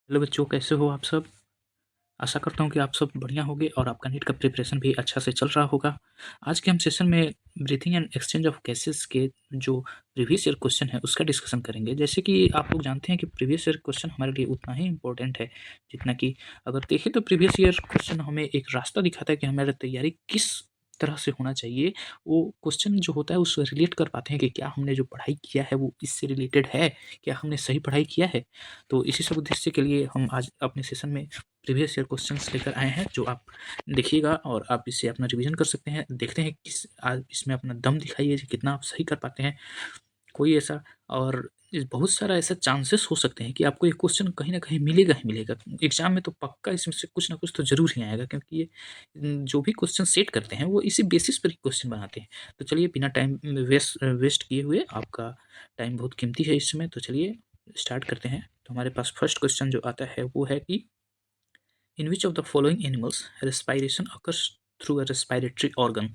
Hello बच्चों, कैसे हो आप सब? आशा करता हूँ कि आप सब बढ़िया होंगे और आपका नीट का प्रिपरेशन भी अच्छा से चल रहा होगा। आज के हम सेशन में breathing and exchange of gases के जो प्रीवियस ईयर क्वेश्चन है उसका डिस्कशन करेंगे। जैसे कि आप लोग जानते हैं कि प्रीवियस ईयर क्वेश्चन हमारे लिए उतना ही इम्पोर्टेंट है जितना कि अगर देखें तो प्रीवियस ईयर क्वेश्चन हमें एक रास्ता दिखाता है कि हमारी तैयारी किस तरह से होना चाहिए। वो क्वेश्चन जो होता है उससे रिलेट कर पाते हैं कि क्या हमने जो पढ़ाई किया है वो इससे रिलेटेड है, क्या हमने सही पढ़ाई किया है। तो इसी सब उद्देश्य के लिए हम आज अपने सेशन में प्रीवियस ईयर क्वेश्चंस लेकर आए हैं जो आप देखिएगा और आप इससे अपना रिवीजन कर सकते हैं। देखते हैं किस आज इसमें अपना दम दिखाइए कि कितना आप सही कर पाते हैं। कोई ऐसा और बहुत सारा ऐसा चांसेस हो सकते हैं कि आपको ये क्वेश्चन कहीं ना कहीं मिलेगा ही मिलेगा। एग्जाम में तो पक्का इसमें से कुछ ना कुछ तो जरूर ही आएगा, क्योंकि ये जो भी क्वेश्चन सेट करते हैं वो इसी बेसिस पर ही क्वेश्चन बनाते हैं। तो चलिए बिना टाइम वेस्ट किए हुए, आपका टाइम बहुत कीमती है इस समय, तो चलिए स्टार्ट करते हैं। तो हमारे पास फर्स्ट क्वेश्चन जो आता है वो है कि in which of the following animals respiration occurs through a respiratory organ.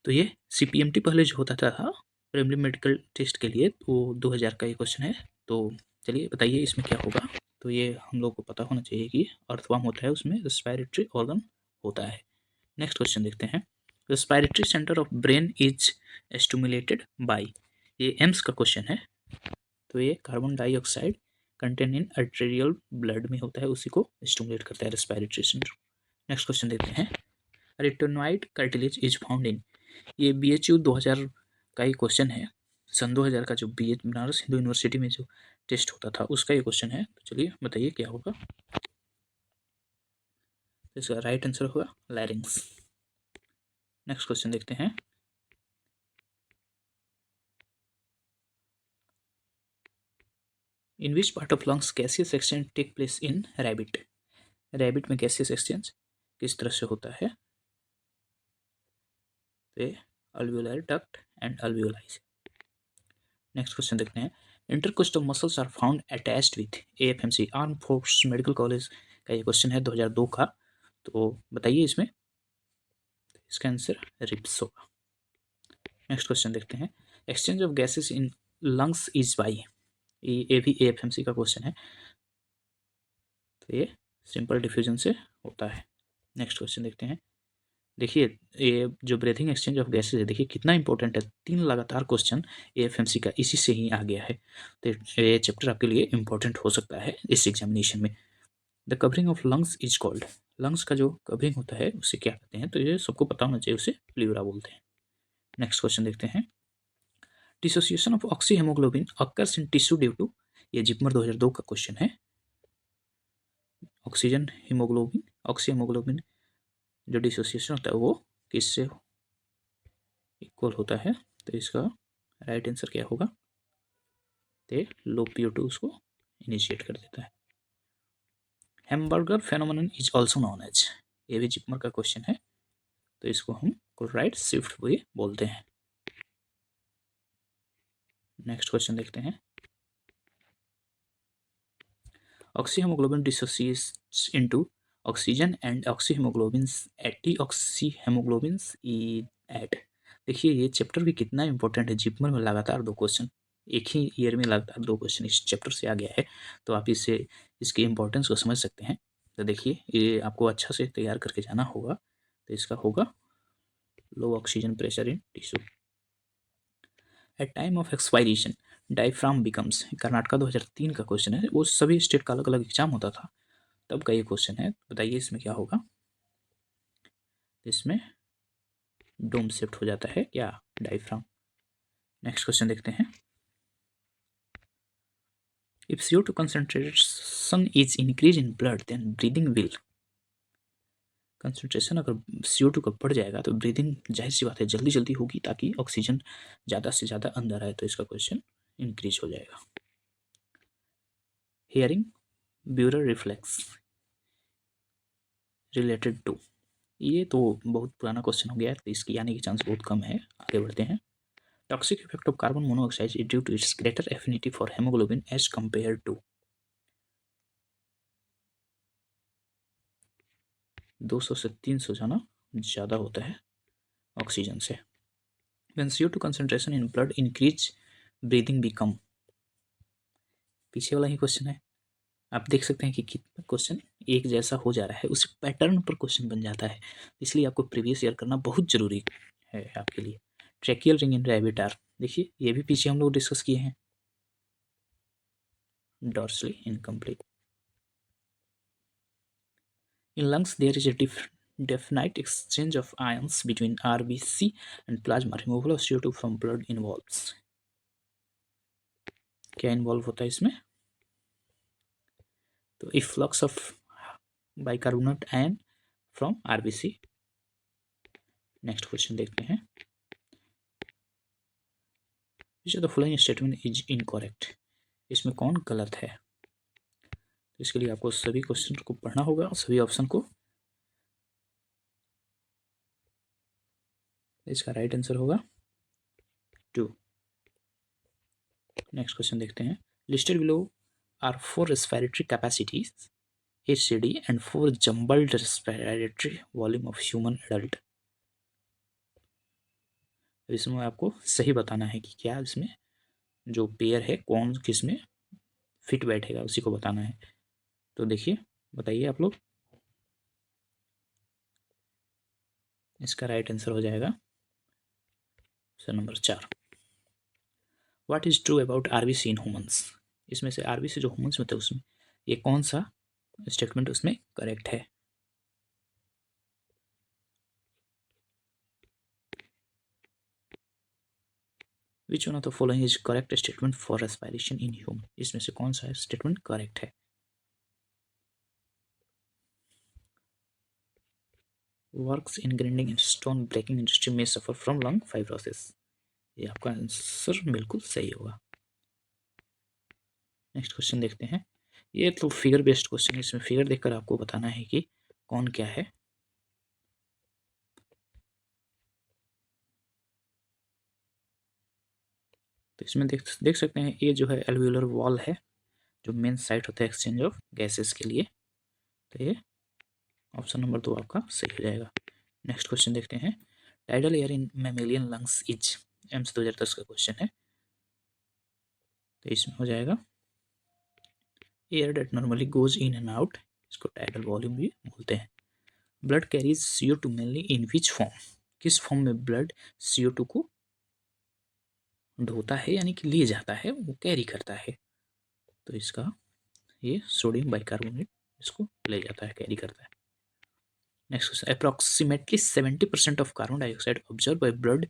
तो ये सीपीएमटी पहले जो होता था प्रीलिमिनरी मेडिकल टेस्ट के लिए, वो 2000 का ये क्वेश्चन है। तो चलिए बताइए इसमें क्या होगा। तो ये हम लोग को पता होना चाहिए कि अर्थवर्म होता है, उसमें रेस्पायरेटरी ऑर्गन होता है। नेक्स्ट क्वेश्चन देखते हैं। Respiratory centre of brain is stimulated by, ये एम्स का क्वेश्चन है। तो ये carbon dioxide contain in arterial blood में होता है, उसी को स्टिमुलेट करता है रेस्पायरेटरी सिंड्रोम। नेक्स्ट क्वेश्चन देखते हैं। Retinoid cartilage is found in, ये BHU 2000 का ही क्वेश्चन है। सन 2000 का जो बनारस हिंदू यूनिवर्सिटी में जो टेस्ट होता था उसका ये क्वेश्चन है। तो चलिए बताइए क्या होगा। तो इसका राइट आंसर होगा लैरिंग्स। नेक्स्ट क्वेश्चन देखते हैं। In which part of lungs gaseous exchange take place in rabbit, rabbit में गैसियस एक्सचेंज किस तरह से होता है। तो alveolar duct and alveoli. Next question देखते हैं। Intercostal muscles are found attached with AFMC, arm force medical college का ये क्वेश्चन है 2002 का। तो बताइए इसमें, इसका आंसर रिप्स होगा। नेक्स्ट क्वेश्चन देखते हैं। Exchange of gases in lungs is by, ये भी AFMC का क्वेश्चन है। तो ये सिंपल डिफ्यूजन से होता है। नेक्स्ट क्वेश्चन देखते हैं। देखिए ये जो ब्रीथिंग एक्सचेंज ऑफ गैसेज है, देखिए कितना इंपॉर्टेंट है। 3 लगातार क्वेश्चन AFMC का इसी से ही आ गया है। तो ये चैप्टर आपके लिए इंपॉर्टेंट हो सकता है इस एग्जामिनेशन में। The covering of lungs is called, lungs का जो कवरिंग होता है उसे क्या कहते हैं। तो ये सबको पता होना चाहिए, उसे प्लीवरा बोलते हैं। नेक्स्ट क्वेश्चन देखते हैं। Dissociation of oxy haemoglobin occurs in tissue due to, ये जिपमर 2002 का क्वेश्चन है। ऑक्सीजन हीमोग्लोबिन, ऑक्सी हेमोग्लोबिन जो डिसोसिएशन होता है वो किससे इक्वल होता है। तो इसका राइट आंसर क्या होगा। तो लो PO2 उसको इनिशिएट कर देता है। Hamburger phenomenon is also known as, ये भी जिपमर का क्वेश्चन है। तो इसको हम क्लोराइड शिफ्ट भी बोलते हैं। नेक्स्ट क्वेश्चन देखते हैं। Oxyhaemoglobin dissociates into oxygen and oxyhaemoglobins deoxyhaemoglobins at. देखिए ये चैप्टर भी कितना इंपॉर्टेंट है। जिपमर में लगातार 2 क्वेश्चन, एक ही ईयर में लगातार 2 क्वेश्चन इस चैप्टर से आ गया है। तो आप इससे इसकी इंपॉर्टेंस को समझ सकते हैं। तो देखिए ये आपको अच्छा से तैयार करके जाना होगा। तो इसका होगा low oxygen pressure in tissue. At time of expiration diaphragm becomes, Karnataka 2003 का क्वेश्चन है। वो सभी स्टेट का अलग अलग एग्जाम होता था तब का ये क्वेश्चन है। बताइए इसमें क्या होगा। इसमें डोम शिफ्ट हो जाता है क्या, डायफ्राम। नेक्स्ट क्वेश्चन देखते हैं। If CO2 concentration is increased in blood then breathing will, concentration अगर CO2 का बढ़ जाएगा तो ब्रीदिंग जाहिर सी बात है जल्दी जल्दी होगी, ताकि ऑक्सीजन ज़्यादा से ज़्यादा अंदर आए। तो इसका क्वेश्चन इंक्रीज हो जाएगा। हियरिंग ब्यूरर रिफ्लेक्स रिलेटेड टू, ये तो बहुत पुराना क्वेश्चन हो गया है, तो इसकी आने की चांस बहुत कम है। आगे बढ़ते हैं। Toxic effect of carbon monoxide is due to its greater affinity for haemoglobin as compare to, 200 से 300 जाना ज़्यादा होता है ऑक्सीजन से। When CO2 concentration in blood increase, breathing become, पीछे वाला ही क्वेश्चन है। आप देख सकते हैं कि कितना क्वेश्चन एक जैसा हो जा रहा है, उसी पैटर्न पर क्वेश्चन बन जाता है, इसलिए आपको प्रीवियस ईयर करना बहुत ज़रूरी है आपके लिए। Tracheal ring in rabbit are, देखिए ये भी पीछे हम लोग डिस्कस किए हैं। Dorsally incomplete. In lungs, there is a definite exchange of ions between RBC and plasma. Removal of CO2 from blood involves. क्या इन्वॉल्व होता है इसमें? तो efflux of bicarbonate ion from RBC। Next question देखते हैं। विच of the following statement is incorrect? इसमें कौन गलत है? तो इसके लिए आपको सभी क्वेश्चन को पढ़ना होगा और सभी ऑप्शन को। इसका राइट आंसर होगा 2। नेक्स्ट क्वेश्चन देखते हैं। Listed below are 4 respiratory capacities HCD and 4 jumbled respiratory volume of human adult। इसमें आपको सही बताना है कि क्या इसमें जो पेयर है कौन किस में फिट बैठेगा, उसी को बताना है। तो देखिए, बताइए आप लोग। इसका राइट आंसर हो जाएगा option number 4। What is true about RBC in humans? इसमें से RBC जो ह्यूमंस में होता है उसमें ये कौन सा स्टेटमेंट उसमें करेक्ट है? Which one of the following is correct statement for respiration in human? इसमें से कौन सा स्टेटमेंट करेक्ट है? Works in grinding and stone breaking industry में सफर फ्रॉम लंग फाइब्रोसिस। ये आपका आंसर बिल्कुल सही होगा। नेक्स्ट क्वेश्चन देखते हैं। ये तो फिगर बेस्ड क्वेश्चन है, इसमें फिगर देखकर आपको बताना है कि कौन क्या है। तो इसमें देख सकते हैं, ये जो है एल्वियोलर वॉल है, जो मेन साइट होता है एक्सचेंज ऑफ गैसेस के लिए। तो ये ऑप्शन नंबर 2 आपका सही हो जाएगा। नेक्स्ट क्वेश्चन देखते हैं। Tidal air in mammalian lungs is, AIIMS 2010 का क्वेश्चन है। तो इसमें हो जाएगा air that normally goes in and out, इसको टाइडल वॉल्यूम भी बोलते हैं। Blood carries CO2 mainly in which form? किस फॉर्म में ब्लड CO2 को ढोता है, यानी कि ले जाता है, वो कैरी करता है? तो इसका ये सोडियम बाइकार्बोनेट इसको ले जाता है, कैरी करता है। Next question. Approximately 70% of carbon dioxide observe by blood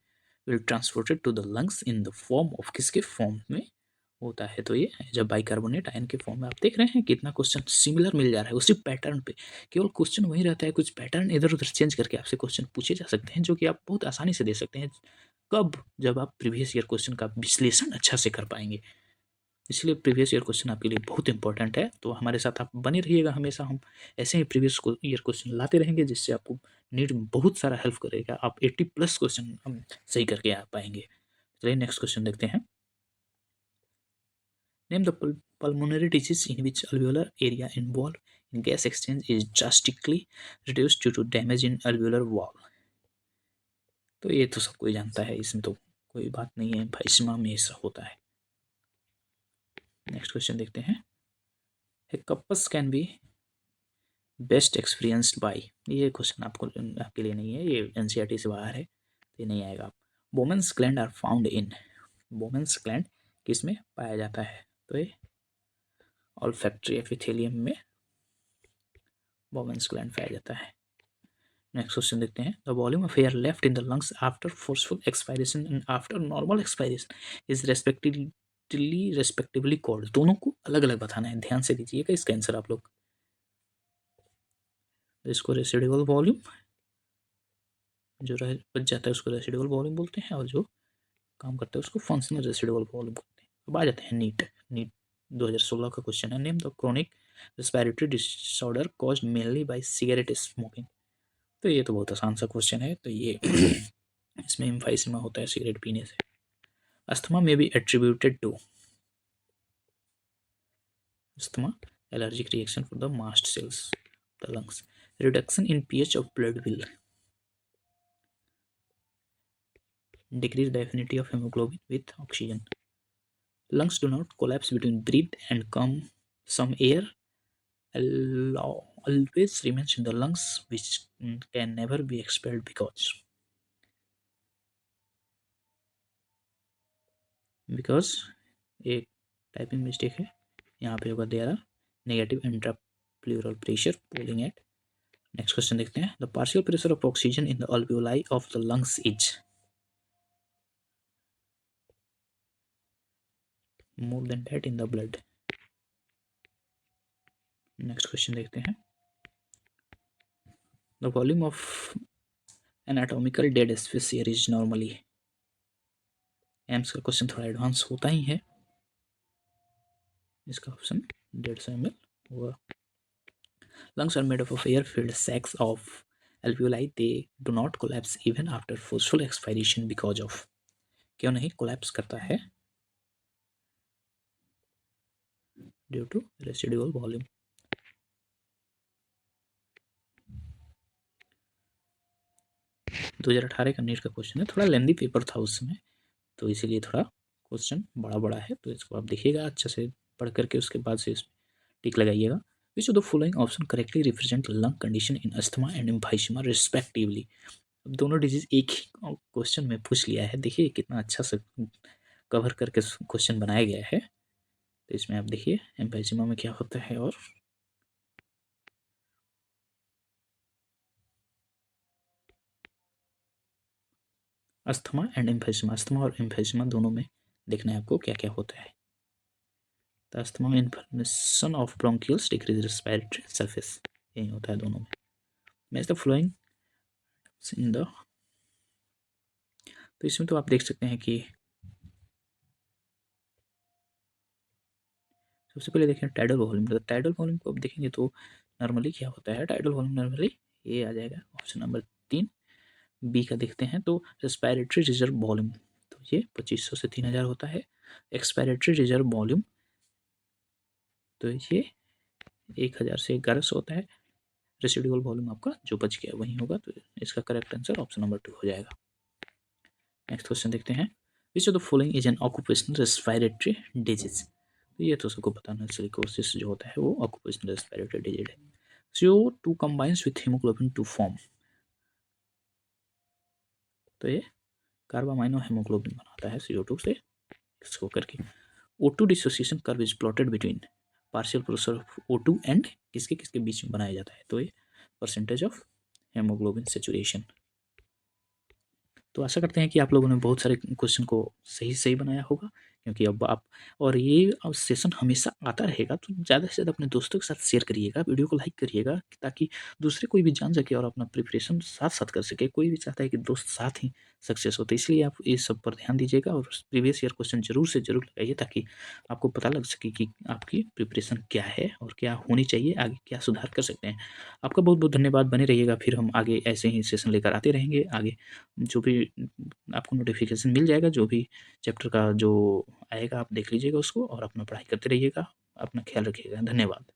will transported to the lungs in the form of, किसके फॉर्म में होता है? तो ये जब बाइकार्बोनेट आयन के फॉर्म में। आप देख रहे हैं कितना क्वेश्चन सिमिलर मिल जा रहा है उसी पैटर्न पे, केवल क्वेश्चन वही रहता है, कुछ पैटर्न इधर उधर चेंज करके आपसे क्वेश्चन पूछे जा सकते हैं, जो कि आप बहुत आसानी से दे सकते हैं। कब? जब आप प्रीवियस ईयर क्वेश्चन का विश्लेषण अच्छा से कर पाएंगे। इसलिए प्रीवियस ईयर क्वेश्चन आपके लिए बहुत इंपॉर्टेंट है। तो हमारे साथ आप बने रहिएगा हमेशा, हम ऐसे ही प्रीवियस ईयर क्वेश्चन लाते रहेंगे, जिससे आपको नीट में बहुत सारा हेल्प करेगा। आप 80+ क्वेश्चन हम सही करके आ पाएंगे। चलिए नेक्स्ट क्वेश्चन देखते हैं। Name the pulmonary disease in which alveolar area involved in gas exchange is drastically reduced due to damage in alveolar wall। तो ये तो सब कोई जानता है, इसमें तो कोई बात नहीं है, भाईस्मा में ऐसा होता है। नेक्स्ट क्वेश्चन देखते हैं। Hiccups can be best experienced by, ये क्वेश्चन आपको आपके लिए नहीं है, ये NCERT से बाहर है, ये नहीं आएगा। आप Bowman's gland are found in, Bowman's gland किस में पाया जाता है? तो ये ऑल्फैक्टरी एपिथेलियम में बोमेंस ग्लैंड पाया जाता है। नेक्स्ट क्वेश्चन देखते हैं। The volume of air left in the lungs after forceful expiration and after normal expiration is respectively called. दोनों को अलग अलग बताना है, ध्यान से दीजिएगा इसका आंसर आप लोग। इसको रेसिडुअल वॉल्यूम, जो रह बच जाता है उसको रेसिडुअल वॉल्यूम बोलते हैं, और जो काम करता है उसको फंक्शनल रेसिडुअल वॉल्यूम बोलते हैं। अब आ जाते हैं नीट 2016 का क्वेश्चन है। Name the chronic respiratory disorder caused mainly by cigarette smoking. तो ये तो बहुत आसान सा क्वेश्चन है, तो ये इसमें एम्फाइसीमा होता है सिगरेट पीने से। Asthma may be attributed to, asthma allergic reaction for the mast cells the lungs. Reduction in pH of blood will decrease the affinity of hemoglobin with oxygen. Lungs do not collapse between breath and come some air always remains in the lungs, which can never be expelled because एक typing mistake है यहाँ पे होगा there negative intra pleural pressure pulling at. Next question देखते हैं। The partial pressure of oxygen in the alveoli of the lungs is more than that in the blood. Next question देखते हैं। The volume of anatomical dead space air is normally. AIIMS का question थोड़ा advance होता ही है। इसका option 150 ml होगा। Lungs are made up of air-filled sacs of alveoli. They do not collapse even after forceful expiration because of। क्यों नहीं collapse करता है? Due to residual volume. दो 2018 का नीट का क्वेश्चन है, थोड़ा लेंदी पेपर था उसमें, तो इसीलिए थोड़ा क्वेश्चन बड़ा बड़ा है, तो इसको आप देखिएगा अच्छे से पढ़ करके, उसके बाद से इसमें टिक लगाइएगा। विच of the following option correctly represent lung condition in asthma and emphysema respectively. अब दोनों डिजीज एक ही क्वेश्चन में पूछ लिया है, देखिए कितना अच्छा से कवर करके क्वेश्चन बनाया गया है। तो इसमें आप देखिए एम्फाइसीमा में क्या होता है और अस्थमा एंड एम्फाइसीमा, अस्थमा और एम्फाइसीमा दोनों में देखना है आपको क्या क्या होता है। तो अस्थमा में inflammation of bronchioles, decrease respiratory surface, यही होता है दोनों में। Match the following in the, तो इसमें तो आप देख सकते हैं कि सबसे पहले देखें टाइडल वॉल्यूम। तो टाइडल वॉल्यूम को आप देखेंगे तो नॉर्मली क्या होता है, टाइडल वॉल्यूम नॉर्मली ये आ जाएगा ऑप्शन नंबर 3। बी का देखते हैं तो रेस्पिरेटरी रिजर्व वॉल्यूम, तो ये 2500 से 3000 होता है। एक्सपायरेटरी रिजर्व वॉल्यूम तो ये 1000 से 1100 होता है। रेसिडुअल वॉल्यूम आपका जो बच गया वही होगा, तो इसका करेक्ट आंसर ऑप्शन नंबर 2 हो जाएगा। नेक्स्ट क्वेश्चन देखते हैं। विच of the following is an occupational respiratory disease. तो ये तो सबको पता सिलिकोसिस जो होता है वो ऑक्यूपेशनल रेस्पिरेटरी डिजीज है। CO2 combines with hemoglobin to form, तो ये कार्बामाइनो हेमोग्लोबिन बनाता है CO2 से इसको करके। O2 dissociation curve is plotted between partial pressure of O2 and किसके किसके बीच में बनाया जाता है, तो ये परसेंटेज ऑफ हेमोग्लोबिन सेचुरेशन। तो आशा करते हैं कि आप लोगों ने बहुत सारे क्वेश्चन को सही सही बनाया होगा, क्योंकि अब आप, और ये अब सेशन हमेशा आता रहेगा, तो ज़्यादा से ज़्यादा अपने दोस्तों के साथ शेयर करिएगा, वीडियो को लाइक करिएगा, ताकि दूसरे कोई भी जान सके और अपना प्रिपरेशन साथ साथ कर सके। कोई भी चाहता है कि दोस्त साथ ही सक्सेस हो, तो इसलिए आप इस सब पर ध्यान दीजिएगा और प्रीवियस ईयर क्वेश्चन जरूर से जरूर लगाइए, ताकि आपको पता लग सके कि आपकी प्रिपरेशन क्या है और क्या होनी चाहिए, आगे क्या सुधार कर सकते हैं। आपका बहुत बहुत धन्यवाद, बने रहिएगा, फिर हम आगे ऐसे ही सेशन लेकर आते रहेंगे। आगे जो भी आपको नोटिफिकेशन मिल जाएगा, जो भी चैप्टर का जो आएगा आप देख लीजिएगा उसको, और अपना पढ़ाई करते रहिएगा। अपना ख्याल रखिएगा। धन्यवाद।